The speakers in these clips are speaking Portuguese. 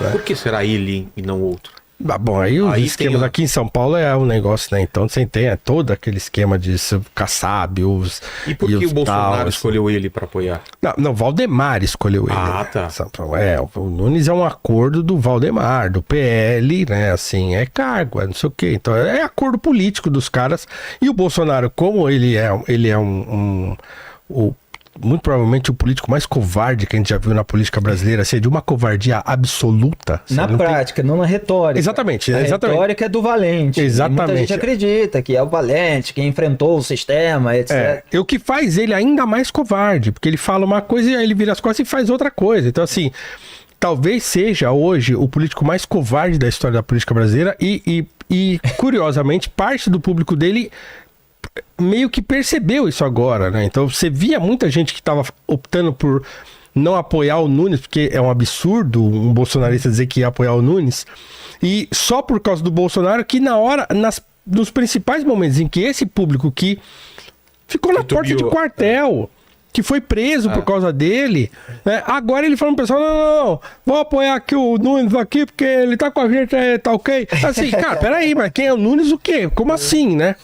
Né? Por que será ele e não outro? Bom, aí os esquemas aqui em São Paulo é um negócio, né? Então você tem todo aquele esquema de Kassab, os... E por que o Bolsonaro escolheu ele para apoiar? Não, Valdemar escolheu ele. Ah, tá. O Nunes é um acordo do Valdemar, do PL, né? Assim, é cargo, não sei o quê. Então é acordo político dos caras. E o Bolsonaro, como ele é muito provavelmente o político mais covarde que a gente já viu na política brasileira, assim, de uma covardia absoluta. Na prática, não na retórica. Exatamente. A retórica é do valente. Exatamente. E muita gente acredita que é o valente, que enfrentou o sistema, etc. O que faz ele ainda mais covarde, porque ele fala uma coisa e aí ele vira as costas e faz outra coisa. Então, assim, talvez seja hoje o político mais covarde da história da política brasileira e curiosamente, parte do público dele meio que percebeu isso agora, né? Então você via muita gente que estava optando por não apoiar o Nunes, porque é um absurdo um bolsonarista dizer que ia apoiar o Nunes, e só por causa do Bolsonaro que nos principais momentos em que esse público que ficou na porta de quartel, que foi preso por causa dele, né? Agora ele falando pro pessoal, não, vou apoiar aqui o Nunes aqui, porque ele tá com a gente, tá ok? Assim, cara, peraí, mas quem é o Nunes o quê? Como assim, né?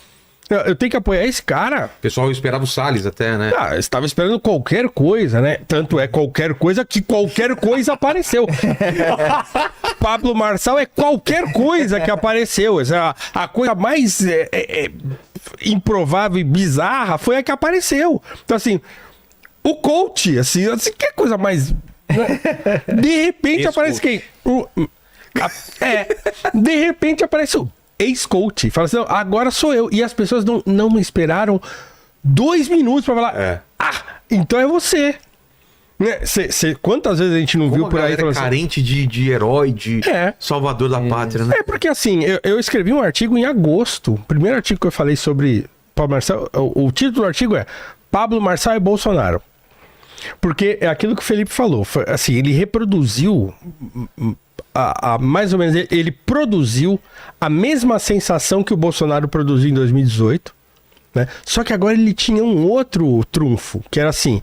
Eu tenho que apoiar esse cara. O pessoal esperava o Salles até, né? Eu estava esperando qualquer coisa, né? Tanto é qualquer coisa que qualquer coisa apareceu. Pablo Marçal é qualquer coisa que apareceu. A coisa mais improvável e bizarra foi a que apareceu. Então, assim, o coach, assim que coisa mais... Né? De repente aparece quem? De repente apareceu ex-coach, fala assim, agora sou eu. E as pessoas não me esperaram 2 minutos pra falar, então é você. Né? Quantas vezes a gente não viu por aí? Como carente de herói, de salvador da pátria, né? Porque assim, eu escrevi um artigo em agosto, o primeiro artigo que eu falei sobre Pablo Marçal, o título do artigo é Pablo Marçal e Bolsonaro. Porque é aquilo que o Felipe falou, assim, ele reproduziu... mais ou menos, ele produziu a mesma sensação que o Bolsonaro produziu em 2018, né? Só que agora ele tinha um outro trunfo, que era assim,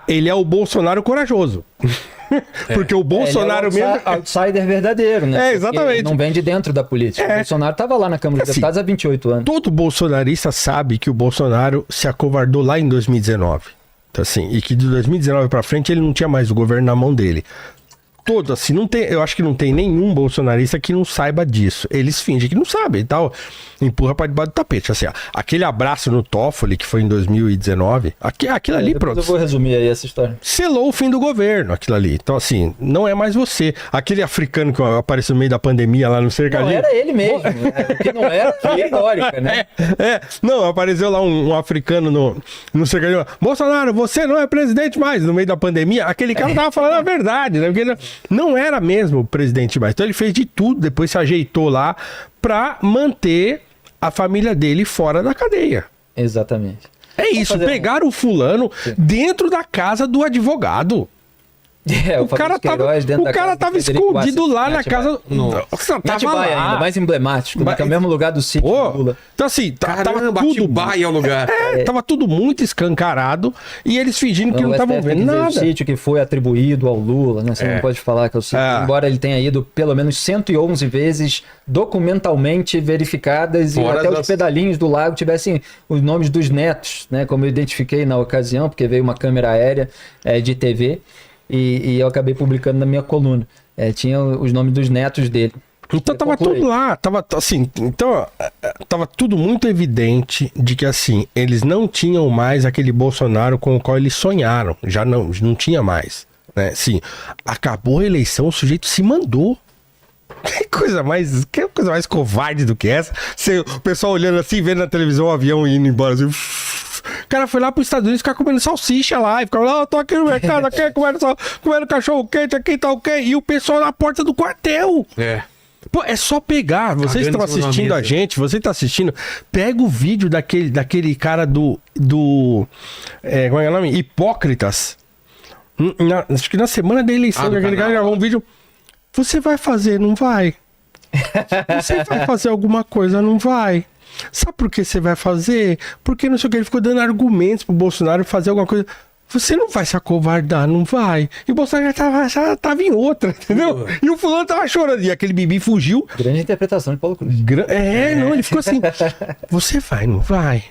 ele é o Bolsonaro corajoso. Porque o Bolsonaro ele é o outsider verdadeiro, né? Exatamente. Ele não vem de dentro da política. O Bolsonaro estava lá na Câmara dos Deputados há 28 anos. Todo bolsonarista sabe que o Bolsonaro se acovardou lá em 2019. Então, assim, e que de 2019 para frente ele não tinha mais o governo na mão dele. Todo, assim, eu acho que não tem nenhum bolsonarista que não saiba disso. Eles fingem que não sabem e tal. Empurra pra debaixo do tapete. Assim, aquele abraço no Toffoli, que foi em 2019, aquilo ali, pronto. Eu vou resumir aí essa história. Selou o fim do governo, aquilo ali. Então, assim, não é mais você. Aquele africano que apareceu no meio da pandemia lá no cercadinho. Não, era ele mesmo. Porque não era retórica, né? Não, apareceu lá um africano no cercadinho. Bolsonaro, você não é presidente mais. No meio da pandemia, aquele cara tava falando a verdade, né? Porque não era mesmo o presidente mais. Então ele fez de tudo, depois se ajeitou lá pra manter a família dele fora da cadeia. Exatamente. É isso, pegaram o fulano dentro da casa do advogado. O cara tava escondido lá na casa. Nossa, tava lá. Ainda mais emblemático, né? Que é o mesmo lugar do sítio do Lula. Então assim, tava tudo Baia é o lugar. Tava tudo muito escancarado e eles fingindo que não estavam vendo nada. O sítio que foi atribuído ao Lula, né? Você não pode falar que é o sítio, embora ele tenha ido pelo menos 111 vezes documentalmente verificadas e até os pedalinhos do lago tivessem os nomes dos netos, né? Como eu identifiquei na ocasião, porque veio uma câmera aérea de TV. E eu acabei publicando na minha coluna. Tinha os nomes dos netos dele. Então tava tudo lá, tava tudo muito evidente de que assim, eles não tinham mais aquele Bolsonaro com o qual eles sonharam. Já não tinha mais, né? Assim, acabou a eleição, o sujeito se mandou. Que coisa mais covarde do que essa? O pessoal olhando assim, vendo na televisão o avião indo embora assim. O cara foi lá para os Estados Unidos ficar comendo salsicha lá e ficava lá, tô aqui no mercado, aqui comendo cachorro quente, aqui tá ok. E o pessoal na porta do quartel. Pô, é só pegar. Vocês estão assistindo a gente, você tá assistindo, pega o vídeo daquele cara do como é o nome? Hipócritas. Acho que na semana da eleição, aquele cara gravou um vídeo. Você vai fazer, não vai? Você vai fazer alguma coisa, não vai? Sabe por que você vai fazer? Porque não sei o que, ele ficou dando argumentos pro Bolsonaro fazer alguma coisa. você não vai se acovardar, não vai. E o Bolsonaro já tava em outra, entendeu? E o fulano tava chorando. E aquele Bibi fugiu. Grande interpretação de Paulo Cruz. Não, ele ficou assim, você vai, não vai?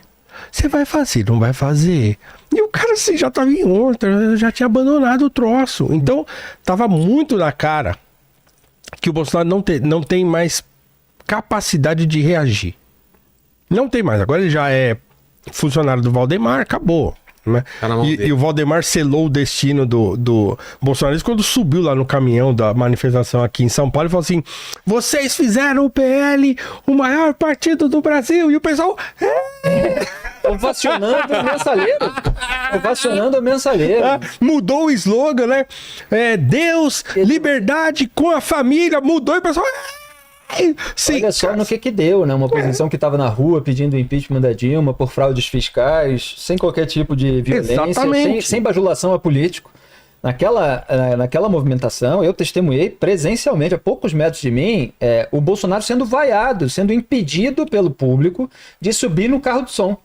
Você vai fazer, não vai fazer? E o cara assim, já tava em outra, já tinha abandonado o troço. Então, tava muito na cara que o Bolsonaro não tem mais capacidade de reagir. Não tem mais. Agora ele já é funcionário do Valdemar, acabou. Né? E o Valdemar selou o destino do bolsonarismo quando subiu lá no caminhão da manifestação aqui em São Paulo e falou assim: vocês fizeram o PL o maior partido do Brasil. E o pessoal... Ovacionando o mensalheiro. Ovacionando o mensalheiro. Mudou o slogan, né? Deus, liberdade com a família. Mudou e o pessoal... Sim, olha só no que deu, né? Uma oposição que estava na rua pedindo o impeachment da Dilma por fraudes fiscais, sem qualquer tipo de violência, sem bajulação a político. Naquela movimentação, eu testemunhei presencialmente, a poucos metros de mim, o Bolsonaro sendo vaiado, sendo impedido pelo público de subir no carro de som.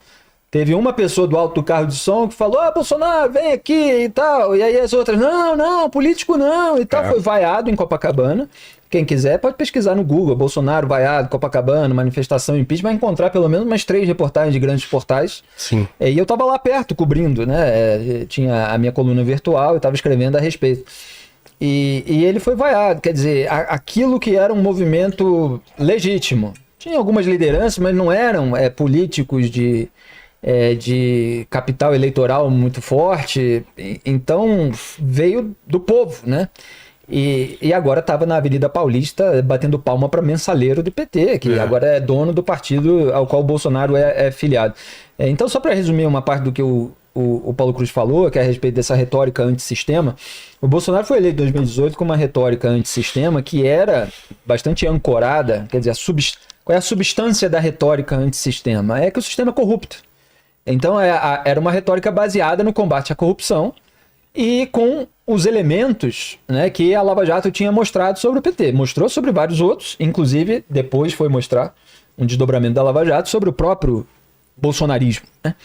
Teve uma pessoa do alto do carro de som que falou: Bolsonaro, vem aqui e tal. E aí as outras: não, político não, e tal. Foi vaiado em Copacabana. Quem quiser pode pesquisar no Google: Bolsonaro vaiado, Copacabana, manifestação impeachment, vai encontrar pelo menos umas 3 reportagens de grandes portais. Sim. E eu tava lá perto, cobrindo, né? Tinha a minha coluna virtual, eu tava escrevendo a respeito. E ele foi vaiado, quer dizer, aquilo que era um movimento legítimo. Tinha algumas lideranças, mas não eram políticos de capital eleitoral muito forte, então veio do povo, né? E agora estava na Avenida Paulista batendo palma para mensaleiro do PT, que agora é dono do partido ao qual o Bolsonaro é filiado. Então, só para resumir uma parte do que o Paulo Cruz falou, que é a respeito dessa retórica antissistema, o Bolsonaro foi eleito em 2018 com uma retórica antissistema que era bastante ancorada, quer dizer, qual é a substância da retórica antissistema? É que o sistema é corrupto. Então, era uma retórica baseada no combate à corrupção e com os elementos, né, que a Lava Jato tinha mostrado sobre o PT. Mostrou sobre vários outros, inclusive depois foi mostrar um desdobramento da Lava Jato sobre o próprio bolsonarismo, né?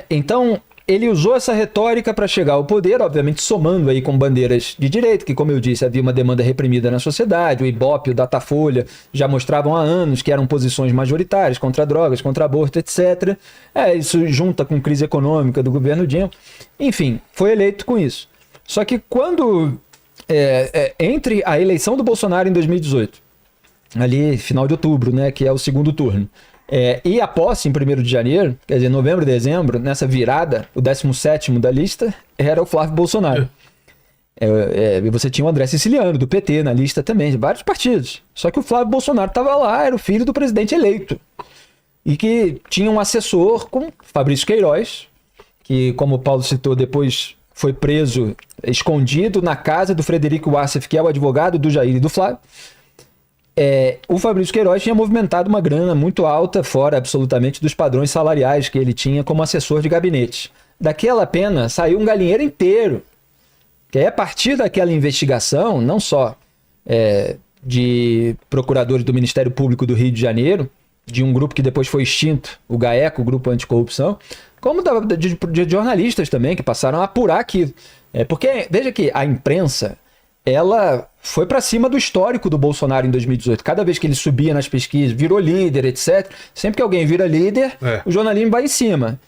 Então, ele usou essa retórica para chegar ao poder, obviamente somando aí com bandeiras de direita, que, como eu disse, havia uma demanda reprimida na sociedade, o Ibope, o Datafolha já mostravam há anos que eram posições majoritárias contra drogas, contra aborto, etc. Isso junta com crise econômica do governo Dilma. Enfim, foi eleito com isso. Só que quando, entre a eleição do Bolsonaro em 2018, ali final de outubro, né, que é o segundo turno, e a posse em 1º de janeiro, quer dizer, novembro e dezembro, nessa virada, o 17º da lista era o Flávio Bolsonaro. E você tinha o André Siciliano, do PT, na lista também, de vários partidos. Só que o Flávio Bolsonaro estava lá, era o filho do presidente eleito. E que tinha um assessor com Fabrício Queiroz, que, como o Paulo citou, depois foi preso, escondido na casa do Frederico Wassef, que é o advogado do Jair e do Flávio. O Fabrício Queiroz tinha movimentado uma grana muito alta, fora absolutamente dos padrões salariais que ele tinha como assessor de gabinete. Daquela pena saiu um galinheiro inteiro. Que aí, a partir daquela investigação, não só de procuradores do Ministério Público do Rio de Janeiro, de um grupo que depois foi extinto, o GAECO, o Grupo Anticorrupção, como de jornalistas também, que passaram a apurar aquilo. Porque, veja que a imprensa, ela foi para cima do histórico do Bolsonaro em 2018. Cada vez que ele subia nas pesquisas, virou líder, etc. Sempre que alguém vira líder, o jornalismo vai em cima.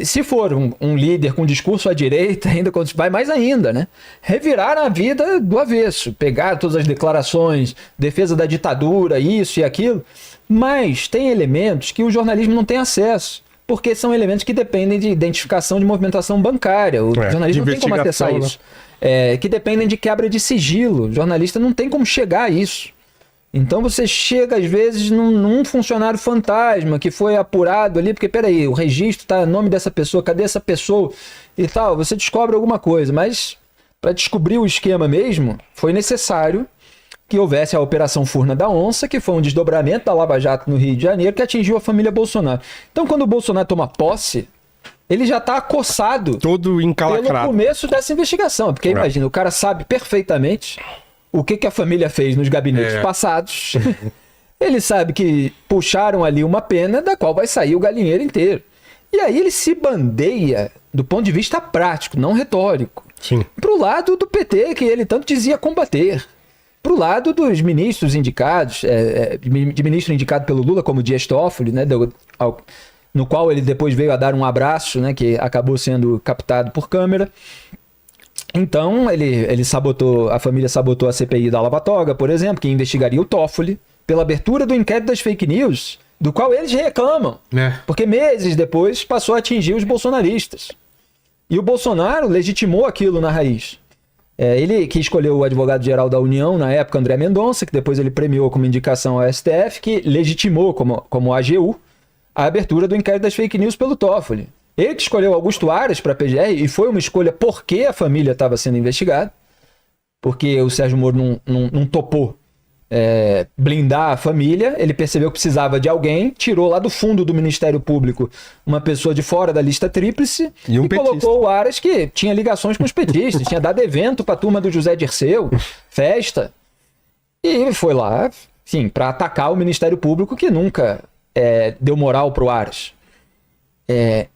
Se for um líder com discurso à direita, ainda vai mais ainda, né? Revirar a vida do avesso, pegar todas as declarações, defesa da ditadura, isso e aquilo. Mas tem elementos que o jornalismo não tem acesso, porque são elementos que dependem de identificação de movimentação bancária. O jornalismo não tem como acessar isso. Que dependem de quebra de sigilo. O jornalista não tem como chegar a isso. Então você chega, às vezes, num funcionário fantasma que foi apurado ali, porque, peraí, o registro tá no nome dessa pessoa, cadê essa pessoa e tal. Você descobre alguma coisa, mas para descobrir o esquema mesmo, foi necessário que houvesse a Operação Furna da Onça, que foi um desdobramento da Lava Jato no Rio de Janeiro, que atingiu a família Bolsonaro. Então, quando o Bolsonaro toma posse, ele já está acossado todo encalacrado pelo começo dessa investigação. Porque, imagina, o cara sabe perfeitamente o que a família fez nos gabinetes passados. Ele sabe que puxaram ali uma pena da qual vai sair o galinheiro inteiro. E aí ele se bandeia, do ponto de vista prático, não retórico, para o lado do PT, que ele tanto dizia combater. Para o lado dos ministros indicados, de ministro indicado pelo Lula, como Dias Toffoli, né, no qual ele depois veio a dar um abraço, né, que acabou sendo captado por câmera. Então, ele sabotou, a família sabotou a CPI da Lava Toga, por exemplo, que investigaria o Toffoli pela abertura do inquérito das fake news, do qual eles reclamam, porque meses depois passou a atingir os bolsonaristas. E o Bolsonaro legitimou aquilo na raiz. Ele que escolheu o advogado-geral da União, na época, André Mendonça, que depois ele premiou como indicação ao STF, que legitimou como AGU a abertura do inquérito das fake news pelo Toffoli. Ele que escolheu Augusto Aras para a PGR, e foi uma escolha porque a família estava sendo investigada, porque o Sérgio Moro não topou blindar a família, ele percebeu que precisava de alguém, tirou lá do fundo do Ministério Público uma pessoa de fora da lista tríplice e colocou o Aras, que tinha ligações com os petistas, tinha dado evento para a turma do José Dirceu, festa, e foi lá, enfim, para atacar o Ministério Público, que nunca deu moral para o Aras.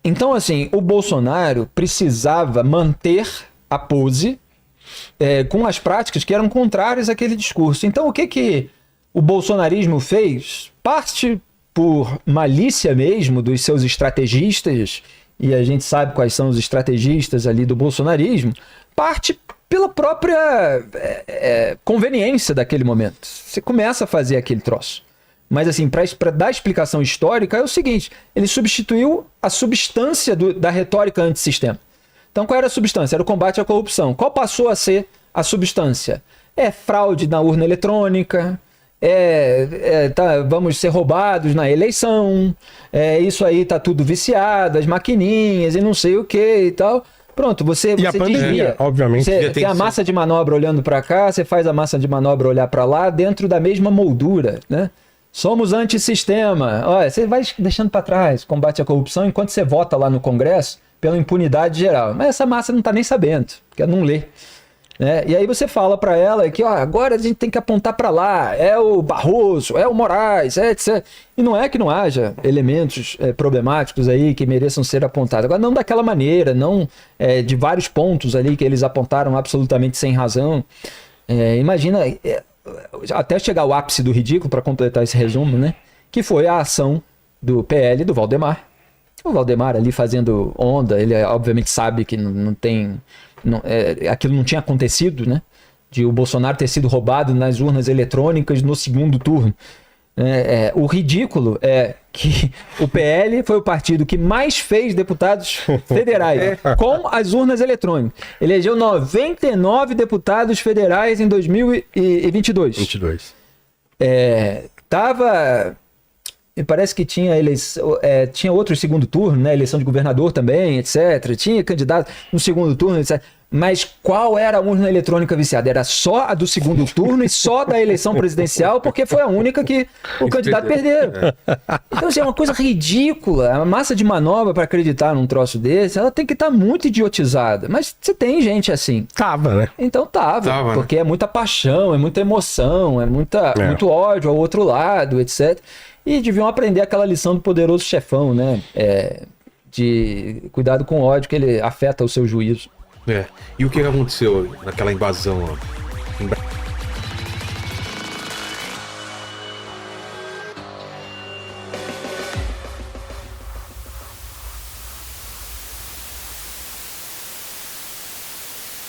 Então, assim, o Bolsonaro precisava manter a pose com as práticas que eram contrárias àquele discurso. Então, o que o bolsonarismo fez? Parte por malícia mesmo dos seus estrategistas, e a gente sabe quais são os estrategistas ali do bolsonarismo, parte pela própria conveniência daquele momento. Você começa a fazer aquele troço. Mas, assim, para dar explicação histórica, é o seguinte: ele substituiu a substância da retórica antissistema. Então, qual era a substância? Era o combate à corrupção. Qual passou a ser a substância? Fraude na urna eletrônica, vamos ser roubados na eleição, isso aí tá tudo viciado, as maquininhas e não sei o que e tal. Pronto, você desvia. Obviamente. Você tem a massa de manobra olhando para cá, você faz a massa de manobra olhar para lá, dentro da mesma moldura, né? Somos antissistema. Olha, você vai deixando para trás combate à corrupção enquanto você vota lá no Congresso pela impunidade geral. Mas essa massa não está nem sabendo, porque ela não lê. E aí você fala para ela que agora a gente tem que apontar para lá, é o Barroso, é o Moraes, etc. E não é que não haja elementos problemáticos aí que mereçam ser apontados. Agora, não daquela maneira, não de vários pontos ali que eles apontaram absolutamente sem razão. Imagina... até chegar ao ápice do ridículo, para completar esse resumo, né? Que foi a ação do PL do Valdemar. O Valdemar ali fazendo onda, ele obviamente sabe que não tem... aquilo não tinha acontecido, né? De o Bolsonaro ter sido roubado nas urnas eletrônicas no segundo turno. O ridículo é que o PL foi o partido que mais fez deputados federais com as urnas eletrônicas. Elegeu 99 deputados federais em 2022. Me parece que tinha tinha outro segundo turno, né? Eleição de governador também, etc. Tinha candidato no segundo turno, etc. Mas qual era a urna eletrônica viciada? Era só a do segundo turno e só da eleição presidencial, porque foi a única que o candidato perdeu. Então, assim, é uma coisa ridícula. A massa de manobra para acreditar num troço desse, ela tem que estar muito idiotizada. Mas você tem gente assim. Tava, né? Então tava, porque é muita paixão, é muita emoção, muito ódio ao outro lado, etc. E deviam aprender aquela lição do poderoso chefão, né? De cuidado com o ódio, que ele afeta o seu juízo. E o que aconteceu naquela invasão lá?